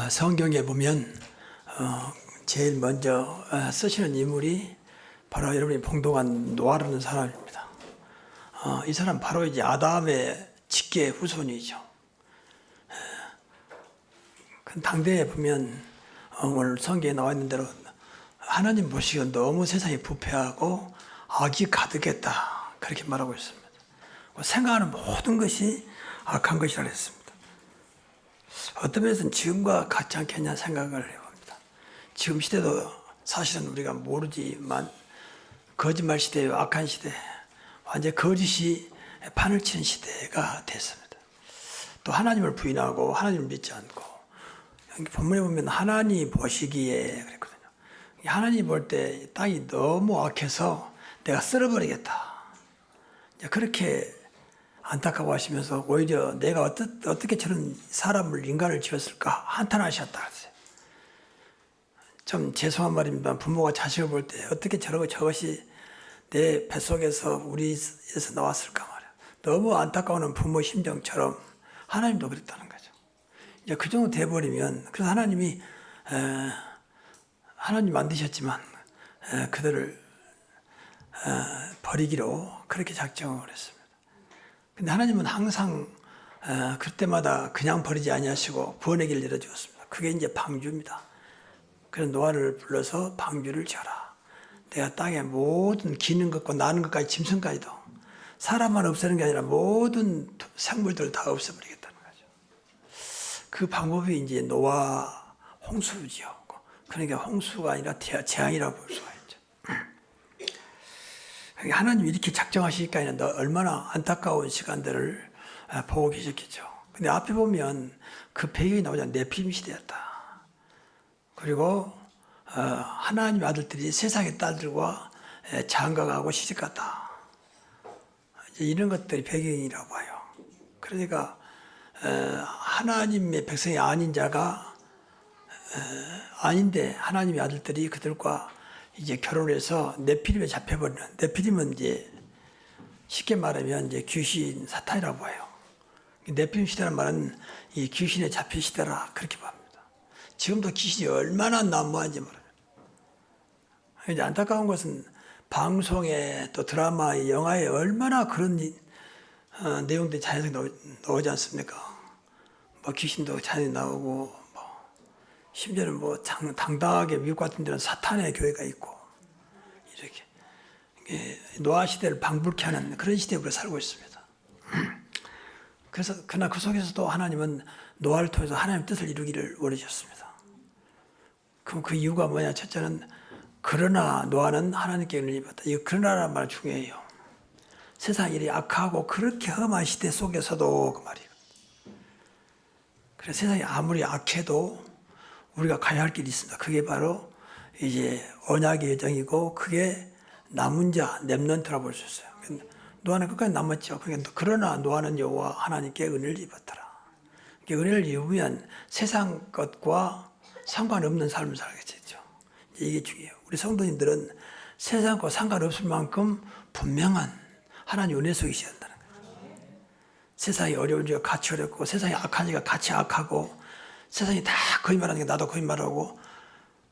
성경에 보면 제일 먼저 쓰시는 인물이 바로 여러분이 봉독한 노아라는 사람입니다. 이 사람 바로 이제 아담의 직계 후손이죠. 당대에 보면 오늘 성경에 나와 있는 대로 하나님 보시기에 너무 세상이 부패하고 악이 가득했다, 그렇게 말하고 있습니다. 생각하는 모든 것이 악한 것이라고 했습니다. 어떤 면에서는 지금과 같지 않겠냐 생각을 해봅니다. 지금 시대도 사실은 우리가 모르지만 거짓말 시대, 악한 시대, 완전 거짓이 판을 치는 시대가 됐습니다. 또 하나님을 부인하고 하나님을 믿지 않고, 본문에 보면 하나님 보시기에 그랬거든요. 하나님이 볼 때 땅이 너무 악해서 내가 쓸어버리겠다, 그렇게 안타까워하시면서 오히려 내가 어떻게 저런 사람을, 인간을 지었을까 한탄하셨다 그랬어요. 좀 죄송한 말입니다. 부모가 자식을 볼 때 어떻게 저것이 내 뱃속에서 우리에서 나왔을까 말이야. 너무 안타까운 부모 심정처럼 하나님도 그랬다는 거죠. 이제 그 정도 돼버리면, 그래서 하나님이 하나님 만드셨지만 그들을 버리기로 그렇게 작정을 했습니다. 근데 하나님은 항상 그때마다 그냥 버리지 아니하시고 구원의 길을 열어주었습니다. 그게 이제 방주입니다. 그래서 노아를 불러서 방주를 지어라. 내가 땅에 모든 기는 것과 나는 것까지, 짐승까지도, 사람만 없애는 게 아니라 모든 생물들을 다 없애버리겠다는 거죠. 그 방법이 이제 노아 홍수지요. 그러니까 홍수가 아니라 재앙이라고 볼 수가 있죠. 하나님이 이렇게 작정하시니까 얼마나 안타까운 시간들을 보고 계셨겠죠. 근데 앞에 보면 그 배경이 나오잖아요. 네피림 시대였다. 그리고 하나님의 아들들이 세상의 딸들과 장가가고 시집갔다. 이런 것들이 배경이라고 봐요. 그러니까 하나님의 백성이 아닌 자가 아닌데 하나님의 아들들이 그들과 이제 결혼해서 네피림에 잡혀버리는, 네피림은 이제 쉽게 말하면 이제 귀신, 사탄이라고 봐요. 네피림 시대라는 말은 이 귀신에 잡힌 시대라, 그렇게 봅니다. 지금도 귀신이 얼마나 난무한지 몰라요. 이제 안타까운 것은 방송에 또 드라마에, 영화에 얼마나 그런 내용들이 자연스럽게 나오지 않습니까? 뭐 귀신도 자연히 나오고, 심지어는 뭐 당당하게 미국 같은 데는 사탄의 교회가 있고, 이렇게 노아 시대를 방불케 하는 그런 시대에 우리가 살고 있습니다. 그래서 그러나 그 속에서도 하나님은 노아를 통해서 하나님의 뜻을 이루기를 원하셨습니다. 그럼 그 이유가 뭐냐? 첫째는 그러나 노아는 하나님께 은혜를 입었다. 이 그러나라는 말 중요해요. 세상 일이 악하고 그렇게 험한 시대 속에서도 그 말이에요. 그래서 세상이 아무리 악해도 우리가 가야 할 길이 있습니다. 그게 바로 이제 언약의 여정이고, 그게 남은 자, 렘넌트라고 볼 수 있어요. 노아는 끝까지 남았죠. 그러나 노아는 여호와 하나님께 은혜를 입었더라. 은혜를 입으면 세상 것과 상관없는 삶을 살겠죠. 이게 중요해요. 우리 성도님들은 세상과 상관없을 만큼 분명한 하나님 은혜 속에 있어야 한다는 거예요. 세상이 어려운 지가 같이 어렵고, 세상이 악한 지가 같이 악하고, 세상이 다 거짓말하는 게 나도 거짓말하고,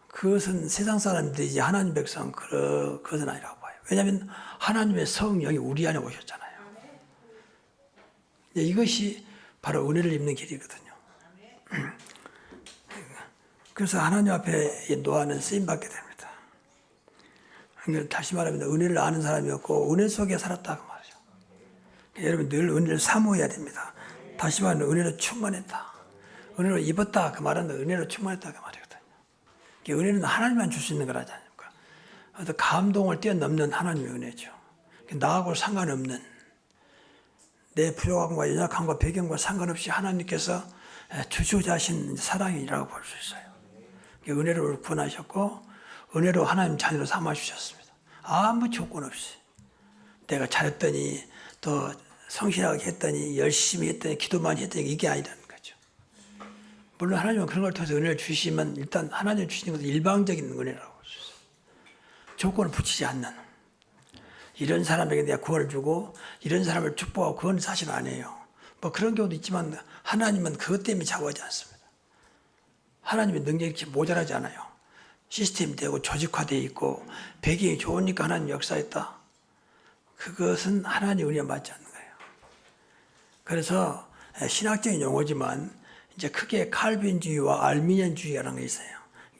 그것은 세상 사람들이 이제 하나님 백성, 그것은 아니라고 봐요. 왜냐하면 하나님의 성령이 우리 안에 오셨잖아요. 이것이 바로 은혜를 입는 길이거든요. 그래서 하나님 앞에 노아는 쓰임받게 됩니다. 다시 말하면 은혜를 아는 사람이었고 은혜 속에 살았다고 말이죠. 여러분 늘 은혜를 사모해야 됩니다. 다시 말하면 은혜로 충만했다, 은혜로 입었다, 그 말은 은혜로 충만했다, 그 말이거든요. 은혜는 하나님만 줄 수 있는 거라지 않습니까? 어떤 감동을 뛰어넘는 하나님의 은혜죠. 나하고 상관없는, 내 부족함과 연약함과 배경과 상관없이 하나님께서 주시고자 하신 사랑이라고 볼 수 있어요. 은혜로 구원하셨고, 은혜로 하나님 자녀로 삼아주셨습니다. 아무 조건 없이. 내가 잘했더니, 또 성실하게 했더니, 열심히 했더니, 기도 많이 했더니, 이게 아니라는 거죠. 물론 하나님은 그런 걸 통해서 은혜를 주시면 일단 하나님 주시는 것은 일방적인 은혜라고 볼 수 있어요. 조건을 붙이지 않는. 이런 사람에게 내가 구원을 주고 이런 사람을 축복하고, 그건 사실 아니에요. 뭐 그런 경우도 있지만 하나님은 그것 때문에 좌우하지 않습니다. 하나님의 능력이 이렇게 모자라지 않아요. 시스템이 되고 조직화되어 있고 배경이 좋으니까 하나님 역사했다. 그것은 하나님의 은혜와 맞지 않는 거예요. 그래서 신학적인 용어지만 이제 크게 칼빈주의와 알미니안주의라는 게 있어요.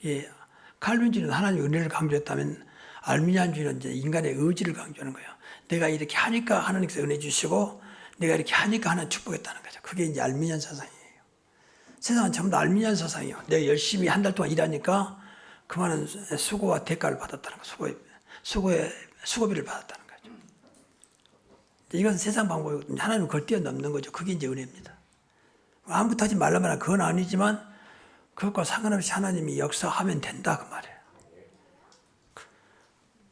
이 칼빈주의는 하나님의 은혜를 강조했다면 알미니안주의는 이제 인간의 의지를 강조하는 거예요. 내가 이렇게 하니까 하나님께서 은혜 주시고 내가 이렇게 하니까 하나님 축복했다는 거죠. 그게 이제 알미니안 사상이에요. 세상은 전부 다 알미니안 사상이에요. 내가 열심히 한 달 동안 일하니까 그 많은 수고와 대가를 받았다는 거, 수고비를 받았다는 거죠. 이것은 세상 방법이고 하나님을 그걸 뛰어넘는 거죠. 그게 이제 은혜입니다. 아무것도 하지 말란 말은 그건 아니지만 그것과 상관없이 하나님이 역사하면 된다 그 말이에요.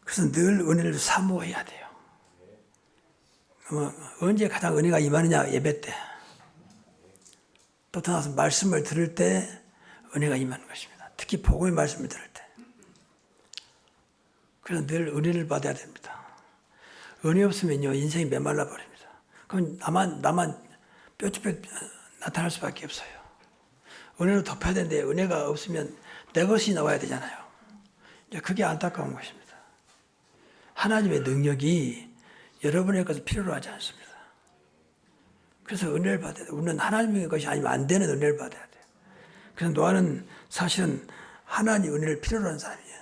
그래서 늘 은혜를 사모해야 돼요. 언제 가장 은혜가 임하느냐? 예배 때. 또 나서 말씀을 들을 때 은혜가 임하는 것입니다. 특히 복음의 말씀을 들을 때. 그래서 늘 은혜를 받아야 됩니다. 은혜 없으면요 인생이 메말라 버립니다. 그럼 나만 뾰족뾰 나타날 수밖에 없어요. 은혜로 덮어야 되는데 은혜가 없으면 내 것이 나와야 되잖아요. 그게 안타까운 것입니다. 하나님의 능력이 여러분의 것을 필요로 하지 않습니다. 그래서 은혜를 받아야 돼요. 우리는 하나님의 것이 아니면 안 되는 은혜를 받아야 돼요. 그래서 노아는 사실은 하나님 은혜를 필요로 하는 사람이에요.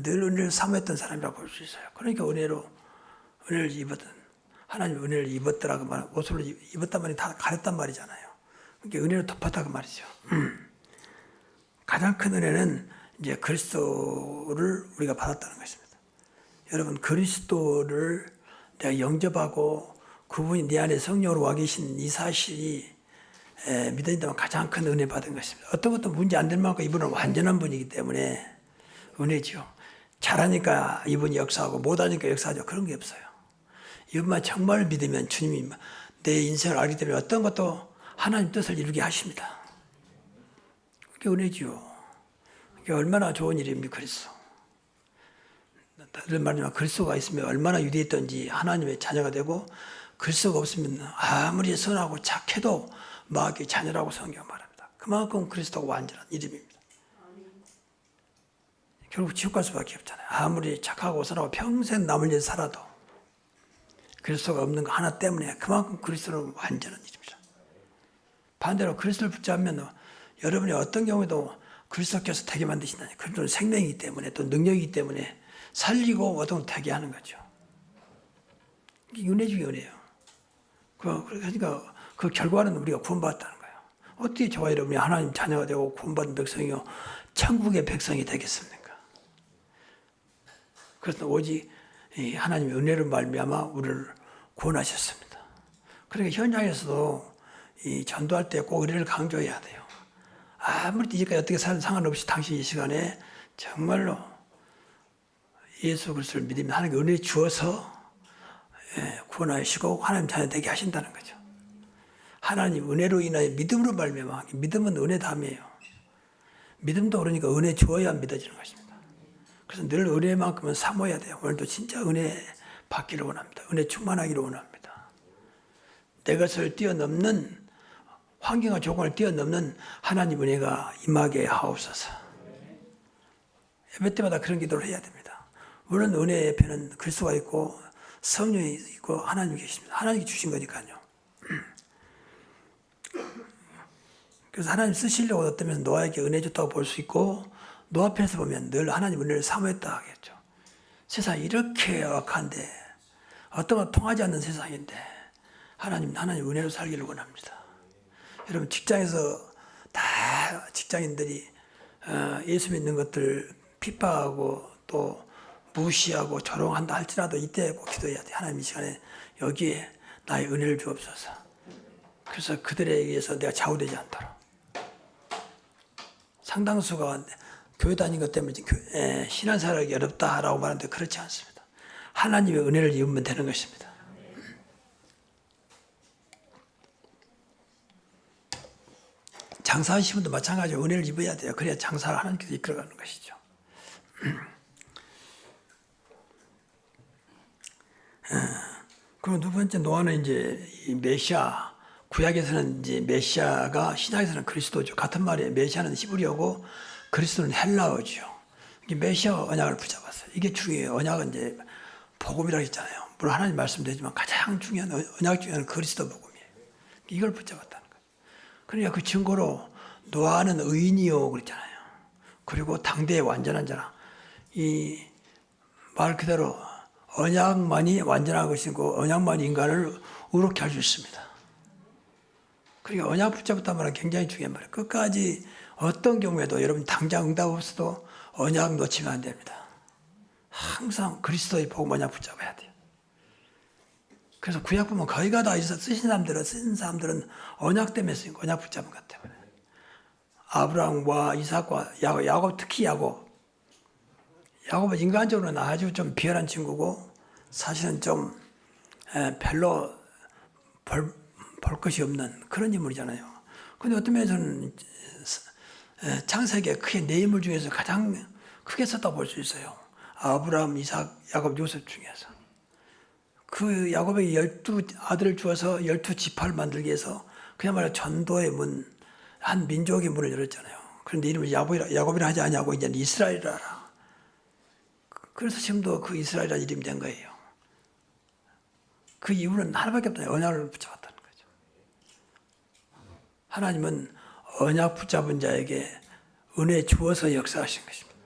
늘 은혜를 사모했던 사람이라고 볼 수 있어요. 그러니까 은혜를 입었던, 하나님 은혜를 입었더라고 말, 옷을 입었단 말이 다 가렸단 말이잖아요. 그러니까 은혜로 덮었다고 말이죠. 가장 큰 은혜는 이제 그리스도를 우리가 받았다는 것입니다. 여러분, 그리스도를 내가 영접하고 그분이 내 안에 성령으로 와 계신 이 사실이 믿어진다면 가장 큰 은혜 받은 것입니다. 어떤 것도 문제 안 될 만큼 이분은 완전한 분이기 때문에 은혜죠. 잘하니까 이분이 역사하고 못하니까 역사하죠. 그런 게 없어요. 이분만 정말 믿으면 주님이 내 인생을 알기 때문에 어떤 것도 하나님 뜻을 이루게 하십니다. 그게 은혜죠. 그게 얼마나 좋은 일입니까? 그리스도. 다른 말이지만 그리스도가 있으면 얼마나 유대했던지 하나님의 자녀가 되고 그리스도가 없으면 아무리 선하고 착해도 마귀의 자녀라고 성경은 말합니다. 그만큼 그리스도가 완전한 이름입니다. 결국 지옥 갈 수밖에 없잖아요. 아무리 착하고 선하고 평생 남을 일 살아도 그리스도가 없는 거 하나 때문에 그만큼 그리스도는 완전한 일입니다. 반대로 그리스도를 붙잡으면 여러분이 어떤 경우에도 그리스도께서 되게 만드신다니. 그리스도는 생명이기 때문에 또 능력이기 때문에 살리고 어떤 되게 하는 거죠. 이게 은혜 중에 은혜예요. 그러니까 그 결과는 우리가 구원받았다는 거예요. 어떻게 저와 여러분이 하나님 자녀가 되고 구원받은 백성이요 천국의 백성이 되겠습니까? 그래서 오직 하나님의 은혜로 말미암아 우리를 구원하셨습니다. 그러니까 현장에서도 이 전도할 때 꼭 은혜를 강조해야 돼요. 아무리 이제까지 어떻게 살든 상관없이 당신 이 시간에 정말로 예수 그리스도를 믿으면 하나님께 은혜 주어서 구원하시고 하나님 자녀 되게 하신다는 거죠. 하나님 은혜로 인하여 믿음으로 말미암아. 믿음은 은혜 다음이에요. 믿음도 그러니까 은혜 주어야 믿어지는 것입니다. 그래서 늘 은혜만큼은 사모해야 돼요. 오늘도 진짜 은혜 받기를 원합니다. 은혜 충만하기를 원합니다. 내 것을 뛰어넘는 환경과 조건을 뛰어넘는 하나님 은혜가 임하게 하옵소서. 예배 때마다 그런 기도를 해야 됩니다. 물론 은혜 옆에는 그리스도가 있고 성령이 있고 하나님이 계십니다. 하나님이 주신 거니까요. 그래서 하나님 쓰시려고 어떠면 노아에게 은혜 줬다고 볼 수 있고 노아 편에서 보면 늘 하나님 은혜를 사모했다 하겠죠. 세상이 이렇게 악한데 어떤 건 통하지 않는 세상인데 하나님 은혜로 살기를 원합니다. 여러분 직장에서 다 직장인들이 예수 믿는 것들 핍박하고 또 무시하고 조롱한다 할지라도 이때 꼭 기도해야 돼. 하나님 이 시간에 여기에 나의 은혜를 주옵소서. 그래서 그들에 의해서 내가 좌우되지 않도록. 상당수가 교회 다닌 것 때문에 신앙생활하기 어렵다라고 말하는데 그렇지 않습니다. 하나님의 은혜를 입으면 되는 것입니다. 장사하시는 분도 마찬가지로 은혜를 입어야 돼요. 그래야 장사를 하나님께서 이끌어가는 것이죠. 그리고 두 번째 노아는 이제 이 메시아 구약에서는 이제 메시아가, 신약에서는 그리스도죠. 같은 말이에요. 메시아는 히브리어고 그리스도는 헬라어죠. 이게 메시아 언약을 붙잡았어요. 이게 중요해요. 언약은 이제 복음이라고 했잖아요. 물론 하나님 말씀되지만 가장 중요한 언약 중에 하나는 그리스도 복음이에요. 이걸 붙잡았다는 거예요. 그러니까 그 증거로 노아는 의인이요 그랬잖아요. 그리고 당대의 완전한 자라. 이 말 그대로 언약만이 완전한 것이고 언약만이 인간을 의롭게 할 수 있습니다. 그러니까 언약 붙잡았단 말은 굉장히 중요한 말이에요. 끝까지 어떤 경우에도 여러분 당장 응답 없어도 언약 놓치면 안 됩니다. 항상 그리스도의 복음 언약 붙잡아야 돼요. 그래서 구약 보면 거의가 다 쓰신 사람들은 언약 때문에 쓰인 거, 언약 붙잡은 것 때문에. 아브라함과 이삭과 야곱, 특히 야곱은 인간적으로는 아주 좀 비열한 친구고 사실은 좀 별로 볼 것이 없는 그런 인물이잖아요. 그런데 어떤 면에서는 창세기에 크게 네 인물 중에서 가장 크게 썼다고 볼 수 있어요. 아브라함, 이삭, 야곱, 요셉 중에서. 그 야곱에게 12아들을 주어서 12지파를 만들기 위해서 그야말로 전도의 문, 한 민족의 문을 열었잖아요. 그런데 이름을 야곱이라 하지 않냐고 이제 이스라엘이라 하라. 그래서 지금도 그 이스라엘이라는 이름이 된 거예요. 그 이유는 하나밖에 없다. 언약을 붙잡았다는 거죠. 하나님은 언약 붙잡은 자에게 은혜 주어서 역사하신 것입니다.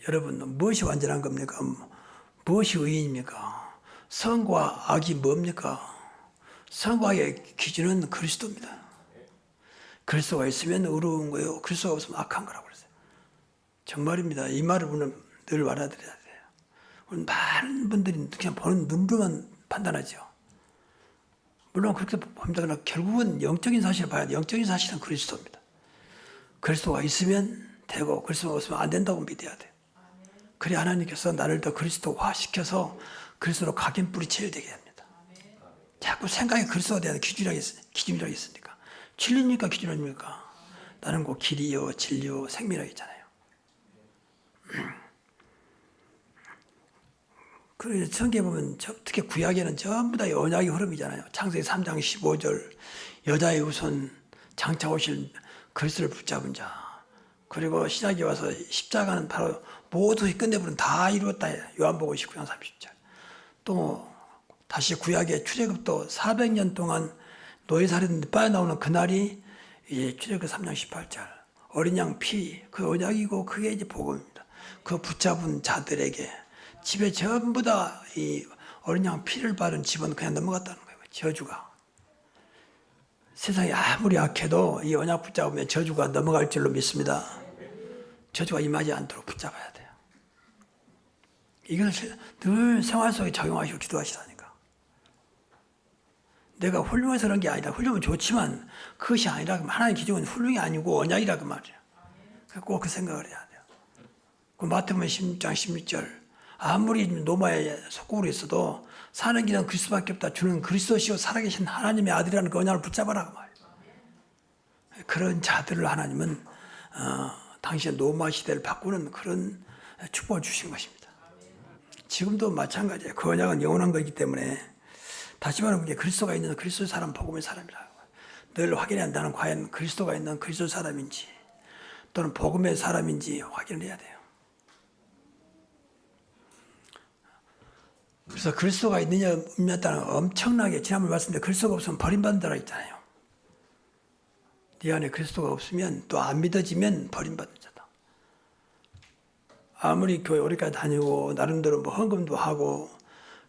여러분, 무엇이 완전한 겁니까? 무엇이 의인입니까? 선과 악이 뭡니까? 선과 악의 기준은 그리스도입니다. 그리스도가 있으면 의로운 거예요. 그리스도가 없으면 악한 거라고 그랬어요. 정말입니다. 이 말을 우리는 늘 알아들어야 돼요. 우리 많은 분들이 그냥 보는 눈으로만 판단하죠. 물론 그렇게 봅니다. 그러나 결국은 영적인 사실을 봐야 돼요. 영적인 사실은 그리스도입니다. 그리스도가 있으면 되고 그리스도가 없으면 안 된다고 믿어야 돼요. 그래 하나님께서 나를 더 그리스도화 시켜서 그리스도로 각인 뿌리채야 되게 합니다. 자꾸 생각이 그리스도에 대한 기준이라고 있으니까. 진리입니까 기준입니까? 나는 곧 길이요 진리요 생명이라고 있잖아요. 그래서 성경에 보면 특히 구약에는 전부 다 언약의 흐름이잖아요. 창세기 3장 15절 여자의 후손 장차 오실 그리스도를 붙잡은 자. 그리고 신약에 와서 십자가는 바로 모두 끝내버린 다 이루었다. 요한복음 19장 30절. 또 다시 구약의 출애굽도 400년 동안 노예살인 빠져나오는 그날이 이제 출애굽 3장 18절. 어린 양 피, 그 언약이고 그게 이제 복음입니다. 그 붙잡은 자들에게 집에 전부 다 이 어린 양 피를 바른 집은 그냥 넘어갔다는 거예요. 저주가. 세상이 아무리 악해도 이 언약 붙잡으면 저주가 넘어갈 줄로 믿습니다. 저주가 임하지 않도록 붙잡아야 돼요. 이것을 늘 생활 속에 적용하시고 기도하시라니까. 내가 훌륭해서 그런 게 아니다. 훌륭은 좋지만 그것이 아니라 하나님의 기준은 훌륭이 아니고 언약이라 그 말이에요. 꼭 그 생각을 해야 돼요. 그 마태복음 16장 16절 아무리 노마에 속국으로 있어도 사는 길은 그리스도밖에 없다. 주는 그리스도시요 살아계신 하나님의 아들이라는 그 언약을 붙잡아라 그 말이에요. 그런 자들을 하나님은 당시의 노마 시대를 바꾸는 그런 축복을 주신 것입니다. 지금도 마찬가지예요. 그 언약은 영원한 거기 때문에 다시 말하면 그리스도가 있는 그리스도 사람 복음의 사람이라고 늘 확인해야 한다는 과연 그리스도가 있는 그리스도 사람인지 또는 복음의 사람인지 확인을 해야 돼요. 그래서 그리스도가 있느냐 없느냐는 엄청나게 지난번에 말씀드린 그리스도가 없으면 버림받는다고 했잖아요. 네 안에 그리스도가 없으면 또 안 믿어지면 버림받는 자다. 아무리 교회 오래까지 다니고 나름대로 뭐 헌금도 하고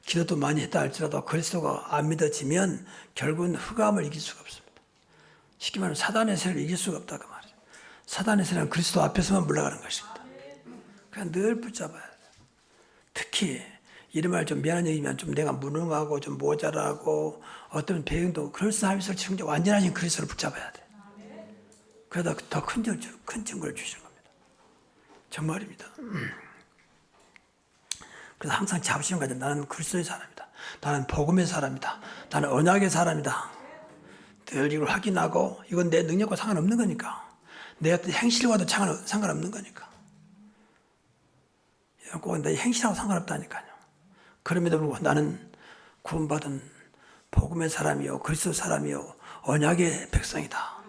기도도 많이 했다 할지라도 그리스도가 안 믿어지면 결국은 흑암을 이길 수가 없습니다. 쉽게 말하면 사단의 세를 이길 수가 없다 그 말이에요. 사단의 세는 그리스도 앞에서만 물러가는 것입니다. 그냥 늘 붙잡아야 돼요. 특히 이런 말 좀 미안한 얘기면 좀 내가 무능하고 좀 모자라고 어떤 배경도 그럴싸하면서 지금 완전하신 그리스도를 붙잡아야 돼. 그러다 더 큰 증거를 주시는 겁니다. 정말입니다. 그래서 항상 잡으시는 거죠. 나는 그리스도의 사람이다. 나는 복음의 사람이다. 나는 언약의 사람이다. 늘 이걸 확인하고 이건 내 능력과 상관없는 거니까. 내 어떤 행실과도 상관없는 거니까. 꼭 내 행실하고 상관없다니까요. 그럼에도 불구하고 나는 구원받은 복음의 사람이요, 그리스도 사람이요, 언약의 백성이다.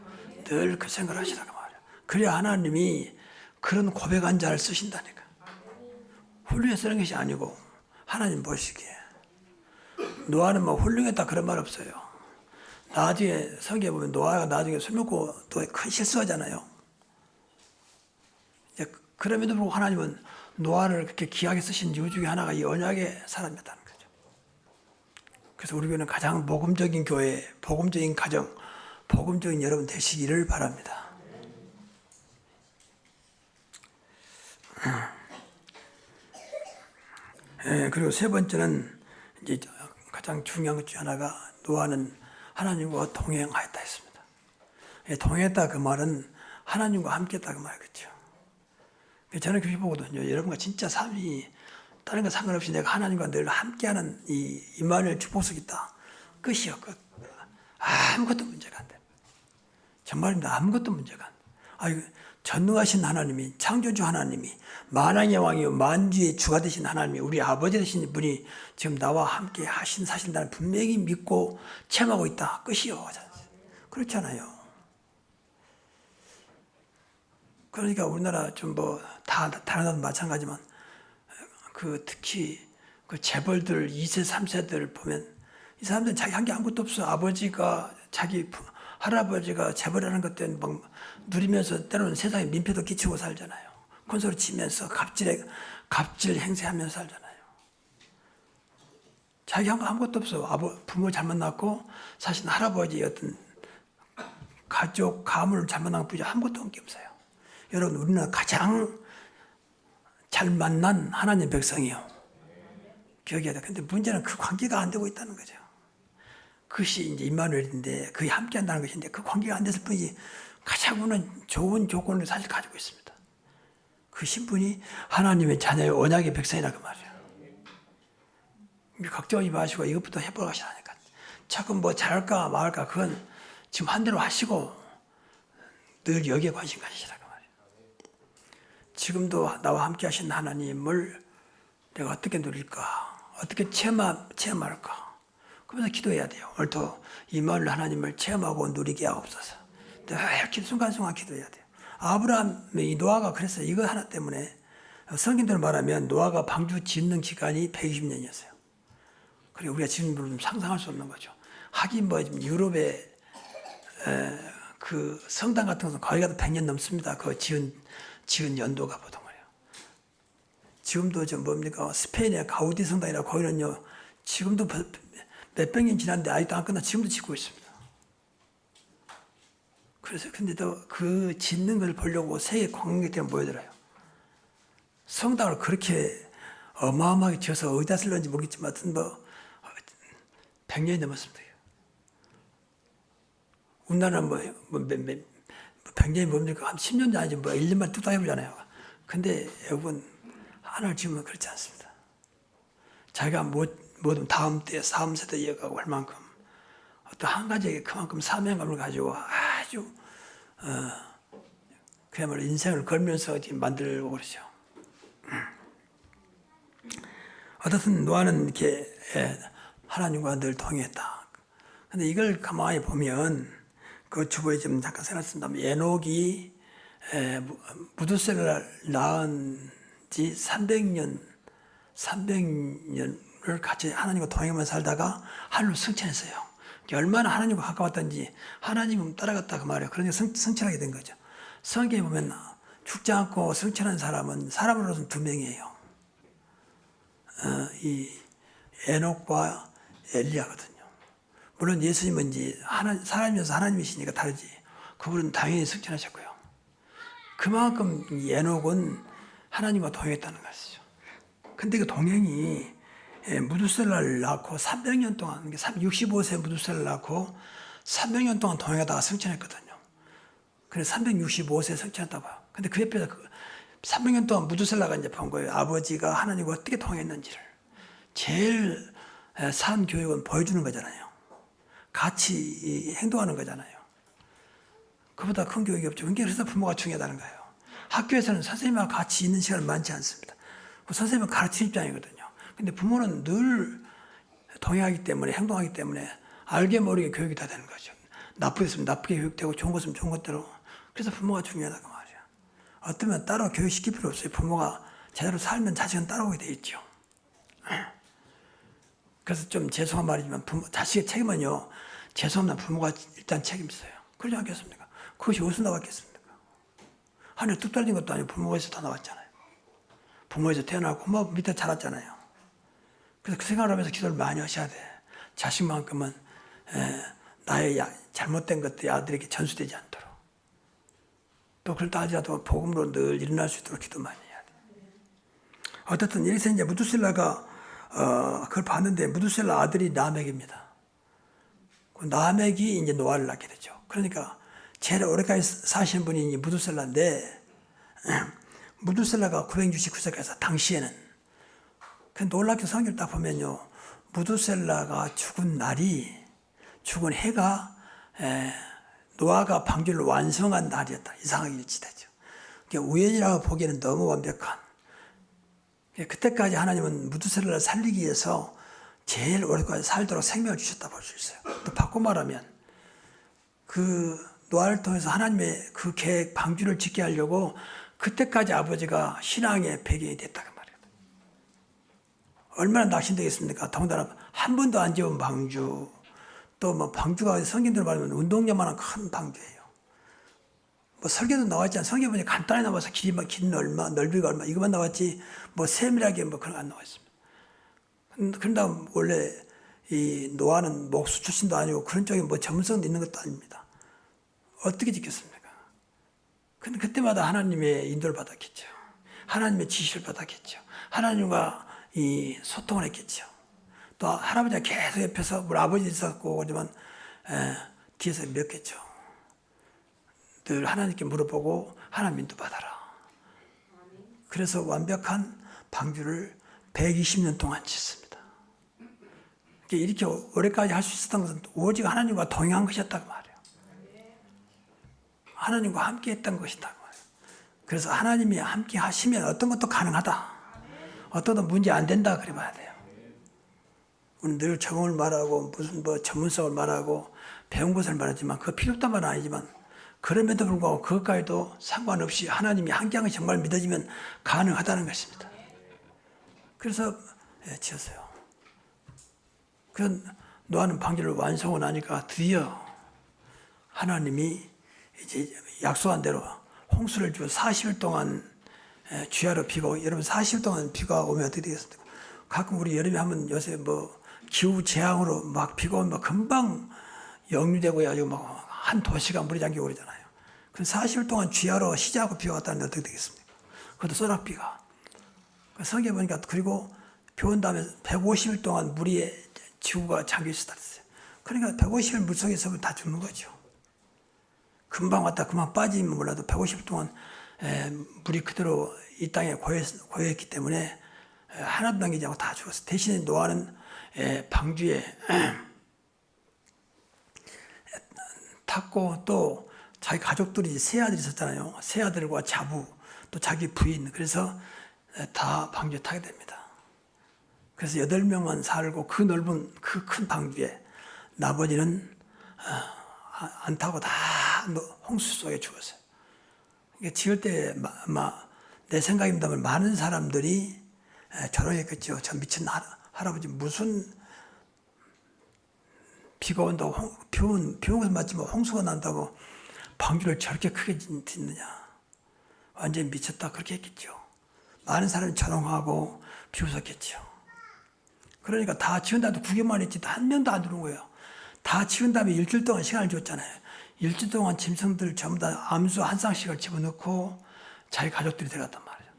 늘 그 생각을 하시라고 말이야. 그래야 하나님이 그런 고백한 자를 쓰신다니까. 훌륭해 쓰는 것이 아니고 하나님 보시기에. 노아는 뭐 훌륭했다 그런 말 없어요. 나중에 성경에 보면 노아가 나중에 술 먹고 또 큰 실수하잖아요. 그럼에도 불구하고 하나님은 노아를 그렇게 귀하게 쓰신 이유 중에 하나가 이 언약의 사람이었다는 거죠. 그래서 우리 교회는 가장 복음적인 교회, 복음적인 가정, 복음적인 여러분 되시기를 바랍니다. 그리고 세 번째는 이제 가장 중요한 것 중 하나가 노아는 하나님과 동행하였다 했습니다. 동행했다 그 말은 하나님과 함께했다 그 말이겠죠. 저는 그렇게 보거든요. 여러분과 진짜 삶이 다른 거 상관없이 내가 하나님과 늘 함께하는 이 임마누엘 축복석이 있다. 끝이요. 끝. 아무것도 문제가 안 돼. 정말입니다. 아무것도 문제가 안 돼. 전능하신 하나님이, 창조주 하나님이, 만왕의 왕이요 만주의 주가 되신 하나님이, 우리 아버지 되신 분이 지금 나와 함께 하신 사실 나는 분명히 믿고 체험하고 있다. 끝이요. 그렇잖아요. 그러니까 우리나라 좀 뭐 다 다른 나라도 마찬가지지만 특히 그 재벌들 2세 3세들 보면 이 사람들은 자기 한 게 아무것도 없어. 아버지가 자기 할아버지가 재벌이라는 것 때문에 막 누리면서 때로는 세상에 민폐도 끼치고 살잖아요. 콘솔 치면서 갑질 행세하면서 살잖아요. 자기 한 거 아무것도 없어. 부모 잘못 낳고 사실 할아버지 어떤 가족 가문을 잘못 낳은 뿐이지 아무것도 한 게 없어요. 여러분 우리는 가장 잘 만난 하나님 백성이요. 기억해야 돼. 근데 문제는 그 관계가 안 되고 있다는 거죠. 그것이 이제 임마누엘인데 그게 함께 한다는 것인데 그 관계가 안 됐을 뿐이지 가장 우는 좋은 조건을 사실 가지고 있습니다. 그 신분이 하나님의 자녀의 언약의 백성이라고 말이에요. 걱정하지 마시고 이것부터 해보러 가시라니까. 자꾸 뭐 잘할까 말할까 그건 지금 한 대로 하시고 늘 여기에 관심 가지시라고 말이에요. 지금도 나와 함께 하신 하나님을 내가 어떻게 누릴까? 어떻게 체험할까? 그러면서 기도해야 돼요. 오늘도 임마누엘 하나님을 체험하고 누리게 하옵소서. 이렇게 순간순간 기도해야 돼요. 이 노아가 그랬어요. 이거 하나 때문에 성경대로 말하면 노아가 방주 짓는 기간이 120년이었어요. 그리고 우리가 지금 좀 상상할 수 없는 거죠. 하긴 뭐 유럽의 그 성당 같은 것은 거의 가도 100년 넘습니다. 그 지은 연도가 보통 말이에요. 지금도 스페인의 가우디 성당이라 거기는요. 지금도 몇백 년 지났는데 아직도 안 끝나 지금도 짓고 있습니다. 그래서 근데도 그 짓는 걸 보려고 세계 관광객들이 모여들어요. 성당을 그렇게 어마어마하게 지어서 어디다 쓸는지 모르겠지만 하여튼 100년이 넘었습니다. 우리나라는 100년이 뭡니까? 한 10년도 아니지 1년만 뚝딱 해보잖아요. 근데 여러분 하나를 지으면 그렇지 않습니다. 자기가 모든 다음 세대 이어가고 할 만큼 어떤 한 가지에 그만큼 사명감을 가지고 아주 그야말로 인생을 걸면서 만들고 그러죠. 어떻든 노아는 이렇게 하나님과 늘 통했다. 근데 이걸 가만히 보면 그 주보에 좀 잠깐 생각했습니다. 에녹이 무두셀라를 낳은 지 300년을 같이 하나님과 동행하며 살다가 하늘로 승천했어요. 얼마나 하나님과 가까웠던지 하나님은 따라갔다 그 말이에요. 그러니까 승천하게 된 거죠. 성경에 보면 죽지 않고 승천한 사람은 사람으로서는 2명이에요. 이 에녹과 엘리야거든요. 물론 예수님은 이제 사람이어서 하나님이시니까 다르지. 그분은 당연히 승천하셨고요. 그만큼 이 에녹은 하나님과 동행했다는 것이죠. 근데 그 동행이 무두셀라를 낳고 300년 동안 65세 무두셀라를 낳고 300년 동안 동행하다가 승천했거든요. 그래서 365세 승천했다 봐요. 근데 그 옆에서 300년 동안 무두셀라가 이제 본 거예요. 아버지가 하나님과 어떻게 통했는지를. 제일 산 교육은 보여주는 거잖아요. 같이 행동하는 거잖아요. 그보다 큰 교육이 없죠. 그래서 부모가 중요하다는 거예요. 학교에서는 선생님과 같이 있는 시간은 많지 않습니다. 선생님은 가르치는 입장이거든요. 근데 부모는 늘 동행하기 때문에 행동하기 때문에 알게 모르게 교육이 다 되는 거죠. 나쁘게 있으면 나쁘게 교육되고 좋은 것은 좋은 것대로. 그래서 부모가 중요하다고 말이야. 어쩌면 따로 교육시킬 필요 없어요. 부모가 제대로 살면 자식은 따라오게 돼 있죠. 그래서 좀 죄송한 말이지만 자식의 책임은요. 죄송한 부모가 일단 책임있어요. 그러지 않겠습니까? 그것이 어디서 나왔겠습니까? 하늘에 뚝 떨어진 것도 아니고 부모에서 다 나왔잖아요. 부모에서 태어나고 부모 밑에 자랐잖아요. 그래서 그 생각을 하면서 기도를 많이 하셔야 돼. 자식만큼은 나의 잘못된 것들이 아들에게 전수되지 않도록. 또 그렇다 하더라도 복음으로 늘 일어날 수 있도록 기도 많이 해야 돼. 어쨌든 여기서 이제 무두셀라가 그걸 봤는데 무두셀라 아들이 라멕입니다. 그 라멕이 이제 노아를 낳게 되죠. 그러니까 제일 오래까지 사신 분이 무두셀라인데 무두셀라가 969세까지 당시에는 그 놀랍게 성경을 딱 보면요. 무두셀라가 죽은 해가 노아가 방주를 완성한 날이었다. 이상하게 일치되죠. 우연이라고 보기에는 너무 완벽한. 그때까지 하나님은 무두셀라를 살리기 위해서 제일 오래까지 살도록 생명을 주셨다 볼 수 있어요. 또 바꿔 말하면 그 노아를 통해서 하나님의 그 계획 방주를 짓게 하려고 그때까지 아버지가 신앙의 배경이 됐다 그 말이에요. 얼마나 낙심되겠습니까? 더군다나 한 번도 안 지은 방주, 또 뭐 방주가 성경대로 말하면 운동장만한 큰 방주예요. 뭐 설계도 나왔지 성경 보니 간단히 나와서 길이만 얼마, 넓이가 얼마 이것만 나왔지 뭐 세밀하게 뭐 그런 거 안 나와 있습니다. 그런다 원래 이 노아는 목수 출신도 아니고 그런 쪽에 뭐 전문성도 있는 것도 아닙니다. 어떻게 짓겠습니까? 근데 그때마다 하나님의 인도를 받았겠죠. 하나님의 지시를 받았겠죠. 하나님과 이 소통을 했겠죠. 또 할아버지가 계속 옆에서 우리 아버지 있었고 그러지만 뒤에서 몇겠죠. 늘 하나님께 물어보고 하나님 인도 받아라. 그래서 완벽한 방주를 120년 동안 짓습니다. 이렇게 오래까지 할 수 있었던 것은 오직 하나님과 동행한 것이었다고 말해요. 하나님과 함께 했던 것이다. 그래서 하나님이 함께 하시면 어떤 것도 가능하다. 어떤 것도 문제 안 된다. 그래 봐야 돼요. 우리는 늘 적응을 말하고 무슨 뭐 전문성을 말하고 배운 것을 말하지만 그거 필요 없단 말은 아니지만 그럼에도 불구하고 그것까지도 상관없이 하나님이 함께한 것이 정말 믿어지면 가능하다는 것입니다. 그래서 지었어요. 그 노아는 방주를 완성을 하니까 드디어 하나님이 이제 약속한 대로 홍수를 주고 40일 동안 주야로 비가 오고 여러분 40일 동안 비가 오면 어떻게 되겠습니까? 가끔 우리 여름에 하면 요새 뭐 기후 재앙으로 막 비가 오면 금방 역류되고 해가지고 막 한 도시가 물이 잠기고 그러잖아요. 그럼 40일 동안 주야로 시작하고 비가 왔다는데 어떻게 되겠습니까? 그것도 소낙비가. 성경에 보니까 그리고 비 온 다음에 150일 동안 물이 지구가 잠겨 있었다 그랬어요. 그러니까 150일 물 속에 있으면 다 죽는 거죠. 금방 왔다 금방 빠지면 몰라도 150일 동안 물이 그대로 이 땅에 고여있기 때문에 하나도 남기지 않고 다 죽었어요. 대신에 노아는 방주에 탔고 또 자기 가족들이 세 아들이 있었잖아요. 세 아들과 자부 또 자기 부인 그래서 다 방주에 타게 됩니다. 그래서 8명만 살고 그 넓은 그 큰 방주에 나머지는 안 타고 다 홍수 속에 죽었어요. 그러니까 지을 때 아마 내 생각입니다만 많은 사람들이 조롱했겠죠. 저 미친 할아버지 무슨 비가 온다고 비 오는 것은 맞지만 홍수가 난다고 방주를 저렇게 크게 짓느냐. 완전히 미쳤다 그렇게 했겠죠. 많은 사람이 조롱하고 비웃었겠죠. 그러니까 다 지은 다음에 구경만 했지 한 명도 안 들어온 거예요. 다 지은 다음에 일주일 동안 시간을 줬잖아요. 일주일 동안 짐승들 전부 다 암수 한 쌍씩을 집어넣고 자기 가족들이 들어갔단 말이에요.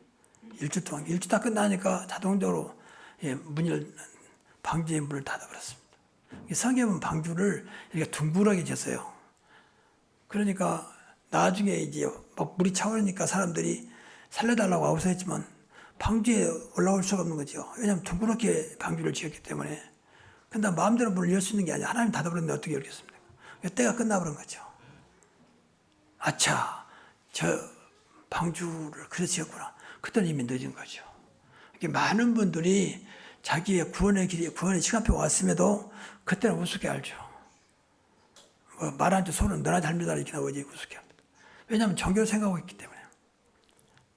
일주일 동안. 일주일 다 끝나니까 자동적으로 방주의 문을 닫아버렸습니다. 성경은 방주를 이렇게 둥그렇게 졌어요. 그러니까 나중에 이제 막 물이 차오르니까 사람들이 살려달라고 아우성했지만 방주에 올라올 수가 없는 거죠. 왜냐하면 둥그렇게 방주를 지었기 때문에. 근데 마음대로 문을 열 수 있는 게 아니라 하나님 닫아버렸는데 어떻게 열겠습니까? 때가 끝나버린 거죠. 아차, 저 방주를 그래서 지었구나. 그때는 이미 늦은 거죠. 많은 분들이 자기의 구원의 길이, 구원의 시간표가 왔음에도 그때는 우습게 알죠. 뭐 말한 줄 손은 너나 잘못하라 이렇게 나오지 우습게 합니다. 왜냐하면 종교를 생각하고 있기 때문에.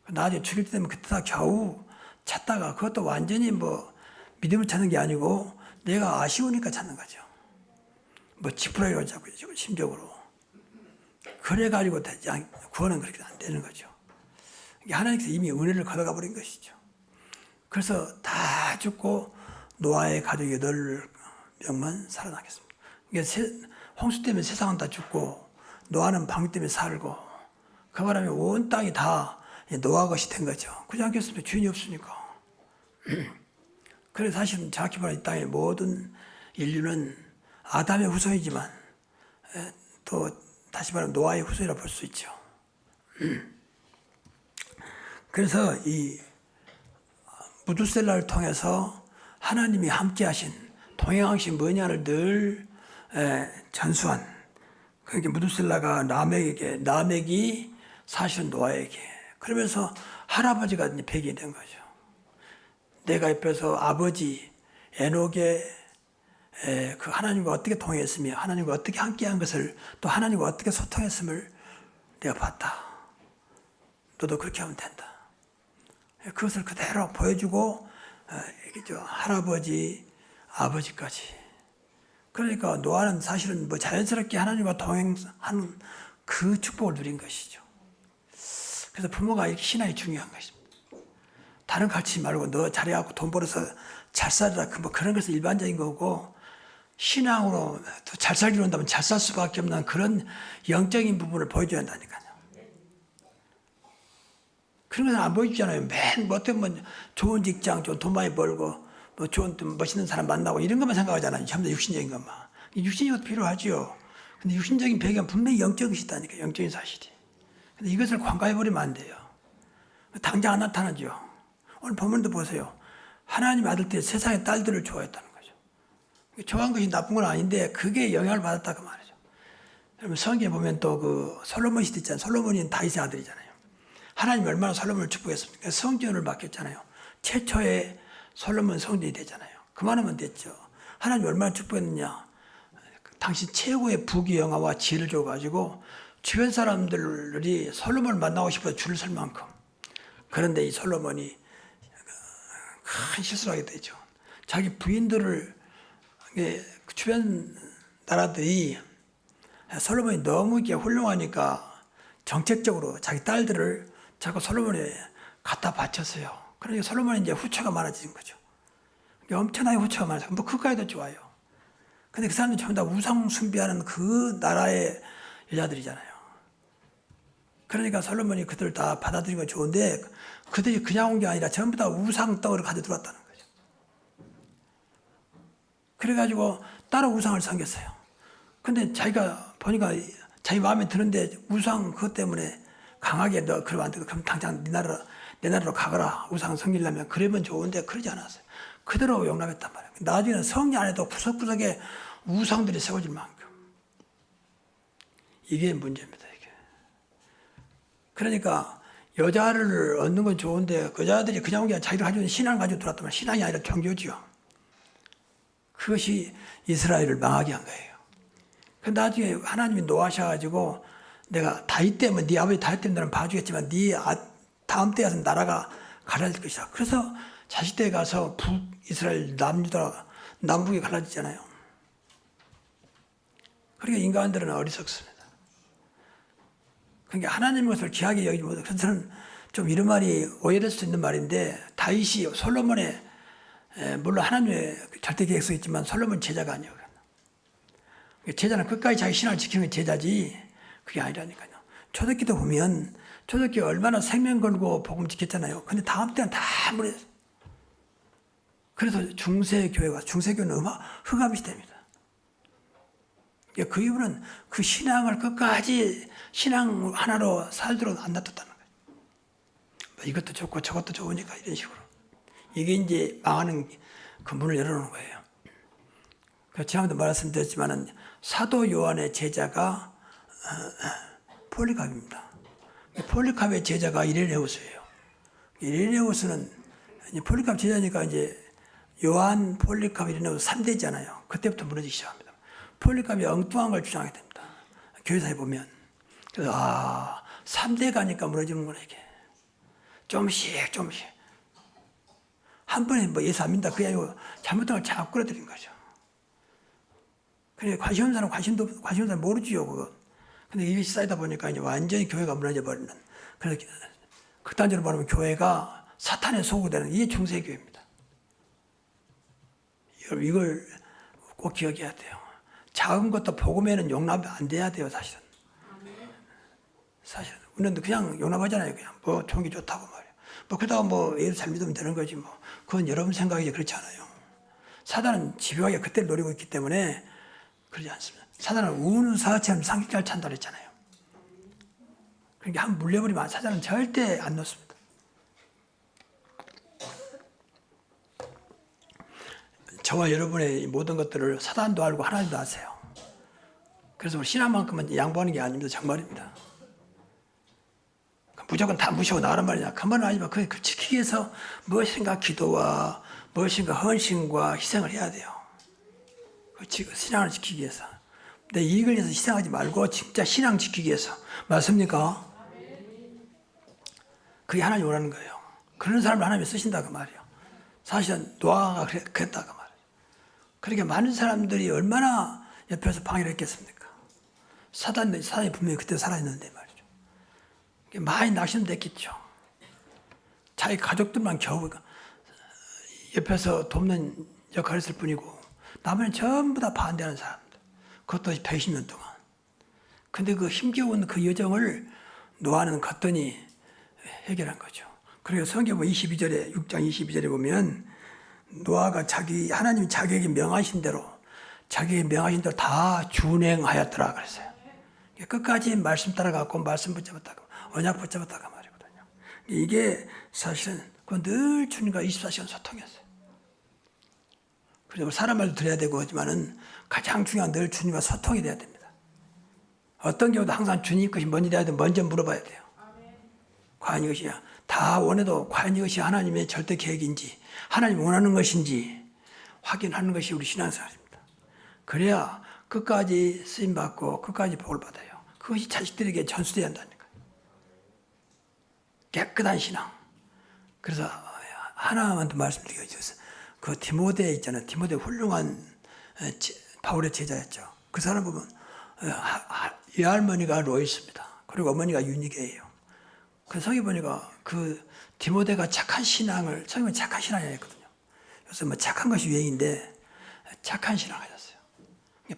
나중에 죽일 때 되면 그때 다 겨우 찾다가 그것도 완전히 뭐 믿음을 찾는 게 아니고 내가 아쉬우니까 찾는 거죠. 뭐 지푸라기로 잡고 심적으로. 그래가지고 되지 구원은 그렇게 안 되는 거죠. 하나님께서 이미 은혜를 걷어가 버린 것이죠. 그래서 다 죽고 노아의 가족 8명만 살아나겠습니다. 홍수 때문에 세상은 다 죽고 노아는 방주 때문에 살고 그 바람에 온 땅이 다 노아 것이 된 거죠. 그렇지 않겠습니까? 주인이 없으니까. 그래서 사실은 정확히 말하면 이 땅의 모든 인류는 아담의 후손이지만 또 다시 말하면 노아의 후손이라 볼 수 있죠. 그래서 이 무두셀라를 통해서 하나님이 함께 하신 동행하신 뭐냐를 늘 전수한 그게 무두셀라가 라멕이 사실은 노아에게 그러면서 할아버지가 배경이 된 거죠. 내가 옆에서 아버지 에녹의 그 하나님과 어떻게 동행했으며 하나님과 어떻게 함께한 것을 또 하나님과 어떻게 소통했음을 내가 봤다. 너도 그렇게 하면 된다. 그것을 그대로 보여주고 할아버지, 아버지까지. 그러니까 노아는 사실은 뭐 자연스럽게 하나님과 동행하는 그 축복을 누린 것이죠. 그래서 부모가 이렇게 신앙이 중요한 것입니다. 다른 가르치지 말고 너 잘해갖고 돈 벌어서 잘 살아라. 뭐 그런 것은 일반적인 거고 신앙으로 더 잘 살기로 한다면 잘 살 수밖에 없는 그런 영적인 부분을 보여줘야 한다니까요. 그런 것은 안 보여주잖아요. 맨 뭐 어떤 뭐 좋은 직장, 좋은 돈 많이 벌고 뭐 좋은 멋있는 사람 만나고 이런 것만 생각하잖아요. 전부 다 육신적인 것만. 육신이 것도 필요하지요. 근데 육신적인 배경은 분명히 영적인 것이 있다니까. 영적인 사실이. 근데 이것을 관가해버리면 안 돼요. 당장 안 나타나죠. 오늘 본문도 보세요. 하나님 아들들이 세상의 딸들을 좋아했다는 거죠. 좋아한 것이 나쁜 건 아닌데 그게 영향을 받았다 그 말이죠. 여러분 성경에 보면 또 그 솔로몬 시대 있잖아요. 솔로몬이 다윗의 아들이잖아요. 하나님이 얼마나 솔로몬을 축복했습니까? 성전을 맡겼잖아요. 최초의 솔로몬 성전이 되잖아요. 그만하면 됐죠. 하나님이 얼마나 축복했느냐. 당신 최고의 부귀영화와 지혜를 줘가지고 주변 사람들이 솔로몬을 만나고 싶어서 줄을 설 만큼. 그런데 이 솔로몬이 큰 실수를 하게 되죠. 자기 부인들을 주변 나라들이 솔로몬이 너무 이렇게 훌륭하니까 정책적으로 자기 딸들을 자꾸 솔로몬에 갖다 바쳤어요. 그러니까 솔로몬이 이제 후처가 많아진 거죠. 엄청나게 후처가 많아서 뭐 그까지도 좋아요. 근데 그 사람들이 전부 다 우상 숭배하는 그 나라의 여자들이잖아요. 그러니까 솔로몬이 그들을 다 받아들인 건 좋은데 그들이 그냥 온 게 아니라 전부 다 우상 떡을 가져 들어왔다는 거죠. 그래가지고 따로 우상을 섬겼어요. 근데 자기가 보니까 자기 마음에 드는데 우상 그것 때문에 강하게 너 그러면 안 되고 그럼 당장 내 나라로 가거라. 우상 섬기려면 그러면 좋은데 그러지 않았어요. 그대로 용납했단 말이에요. 나중에는 성리 안에도 구석구석에 우상들이 세워질 만큼. 이게 문제입니다. 이게. 그러니까 여자를 얻는 건 좋은데 그 여자들이 그냥 온 게 아니라 자기들 가지고 있는 신앙을 가지고 들어왔단 말이에요. 신앙이 아니라 종교지요. 그것이 이스라엘을 망하게 한 거예요. 그 나중에 하나님이 노하셔가지고 내가 다윗 때문에 네 아버지 다윗 때문에 나는 봐주겠지만 네 다음 때에 가서 나라가 갈라질 것이다. 그래서 자식 때에 가서 북이스라엘 남유다 남북이 갈라지잖아요. 그러니까 인간들은 어리석습니다. 그러니까 하나님의 것을 귀하게 여기지 못하고 그래서 저는 좀 이런 말이 오해될 수 있는 말인데 다윗이 솔로몬의 물론 하나님의 절대 계획서 있지만 솔로몬 제자가 아니에요. 제자는 끝까지 자기 신앙을 지키는 게 제자지 그게 아니라니까요. 초대기도 보면 초대기 얼마나 생명 걸고 복음 지켰잖아요. 근데 다음 때는 다 무너졌어요. 그래서 중세교는 흑암 시대입니다. 그 이유는 그 신앙을 끝까지 신앙 하나로 살도록 안 놔뒀다는 거예요. 이것도 좋고 저것도 좋으니까 이런 식으로. 이게 이제 망하는 그 문을 열어놓은 거예요. 지난번도 말씀드렸지만은 사도 요한의 제자가 폴리갑입니다. 폴리갑의 제자가 이레네우스예요. 이레네우스는 폴리갑 제자니까 이제 요한, 폴리갑, 이레네우스 3대잖아요. 그때부터 무너지기 시작합니다. 폴리갑이 엉뚱한 걸 주장하게 됩니다. 교회사에 보면. 그래서 3대 가니까 무너지는구나 이게. 조금씩 한 번에 뭐 예수 안 믿는다 그게 아니고 잘못된 걸 자꾸 끌어들인 거죠. 그래 관심 없는 사람 관심 없는 사람 모르지요 그거. 근데 이것이 쌓이다 보니까 이제 완전히 교회가 무너져 버리는. 그래서 극단적으로 말하면 교회가 사탄의 소굴이 되는 이게 중세교회입니다. 이걸 꼭 기억해야 돼요. 작은 것도 복음에는 용납 안 돼야 돼요 사실은. 사실은 우리는 그냥 용납하잖아요. 그냥 뭐 좋은 게 좋다고 말이에요. 뭐 그러다가 뭐 예수 잘 믿으면 되는 거지 뭐. 그건 여러분 생각이 그렇지 않아요. 사단은 집요하게 그때를 노리고 있기 때문에 그러지 않습니다. 사단은 우는 사자처럼 상식잘 찬다 그랬잖아요. 그러니까 한 물려버리면 사단은 절대 안 놓습니다. 저와 여러분의 모든 것들을 사단도 알고 하나님도 아세요. 그래서 신앙만큼은 양보하는 게 아닙니다. 정말입니다. 무조건 다 무시하고 나가란 말이냐. 그 말은 아니지만 그 지키기 위해서 무엇인가 기도와 무엇인가 헌신과 희생을 해야 돼요. 신앙을 지키기 위해서. 내 이익을 위해서 희생하지 말고 진짜 신앙 지키기 위해서. 맞습니까? 그게 하나님 원하는 거예요. 그런 사람을 하나님이 쓰신다 그 말이에요. 사실은 노아가 그랬다 그 말이에요. 그렇게 많은 사람들이 얼마나 옆에서 방해를 했겠습니까? 사단이 분명히 그때 살아있는데 말이죠. 많이 낙심됐겠죠. 자기 가족들만 겨우 옆에서 돕는 역할을 했을 뿐이고 나머지는 전부 다 반대하는 사람들. 그것도 120년 동안. 근데 그 힘겨운 그 여정을 노아는 걷더니 해결한 거죠. 그리고 성경 22절에 6장 22절에 보면 노아가 하나님이 자기에게 명하신 대로 다 준행하였더라 그랬어요. 끝까지 말씀 따라갔고 말씀 붙잡았다고 언약 붙잡았다가 말이거든요. 이게 사실은 늘 주님과 24시간 소통이었어요. 그리고 사람 말도 들어야 되고 하지만은 가장 중요한 늘 주님과 소통이 돼야 됩니다. 어떤 경우도 항상 주님 것이 뭔지 먼저 물어봐야 돼요. 과연 이것이 다 원해도 과연 이것이 하나님의 절대 계획인지 하나님 원하는 것인지 확인하는 것이 우리 신앙생활입니다. 그래야 끝까지 쓰임받고 끝까지 복을 받아요. 그것이 자식들에게 전수돼야 한다니까요. 깨끗한 신앙. 그래서 하나만 더 말씀드리겠습니다. 그 디모데 있잖아요. 디모데 훌륭한 바울의 제자였죠. 그 사람 보면 외할머니가 로이스입니다. 그리고 어머니가 유니게예요. 그 성경 보니까 그 디모데가 착한 신앙을 성경은 착한 신앙이 했거든요. 그래서 뭐 착한 것이 유행인데 착한 신앙을 하셨어요.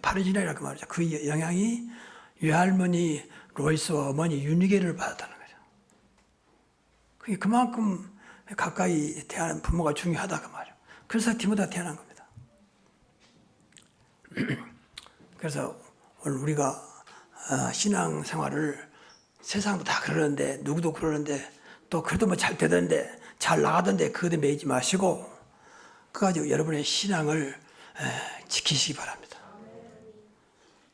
바른 신앙이라고 그 말이죠. 그 영향이 외할머니 로이스와 어머니 유니게를 받았다는 거죠. 그게 그만큼 가까이 대하는 부모가 중요하다 그 말이에요. 그래서 디모데가 태어난 겁니다. 그래서 오늘 우리가 신앙생활을 세상도 다 그러는데 누구도 그러는데 또 그래도 뭐 잘 되던데 잘 나가던데 그것에 매이지 마시고 그까지 여러분의 신앙을 지키시기 바랍니다.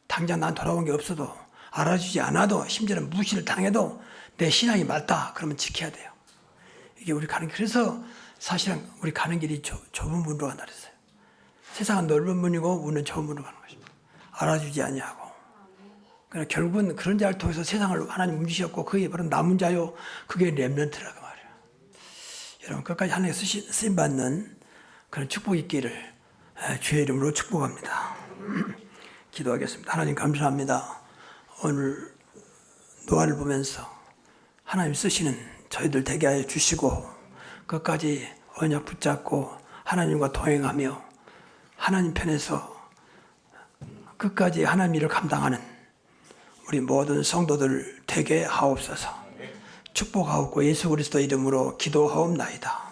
당장 난 돌아온 게 없어도 알아주지 않아도 심지어는 무시를 당해도 내 신앙이 맞다 그러면 지켜야 돼요. 이게 우리 가는 그래서 사실은 우리 가는 길이 좁은 문으로 간다 그랬어요. 세상은 넓은 문이고 우리는 좁은 문으로 가는 것입니다. 알아주지 아니하고. 그러나 결국은 그런 자를 통해서 세상을 하나님 움직이셨고 그게 바로 남은 자요. 그게 렘넌트라고 말이에요. 여러분 끝까지 하나님의 쓰임받는 그런 축복이 있기를 주의 이름으로 축복합니다. 기도하겠습니다. 하나님 감사합니다. 오늘 노아를 보면서 하나님 쓰시는 저희들 되게 하여 주시고 끝까지 언약 붙잡고 하나님과 동행하며 하나님 편에서 끝까지 하나님 일을 감당하는 우리 모든 성도들 되게 하옵소서. 축복하옵고 예수 그리스도 이름으로 기도하옵나이다.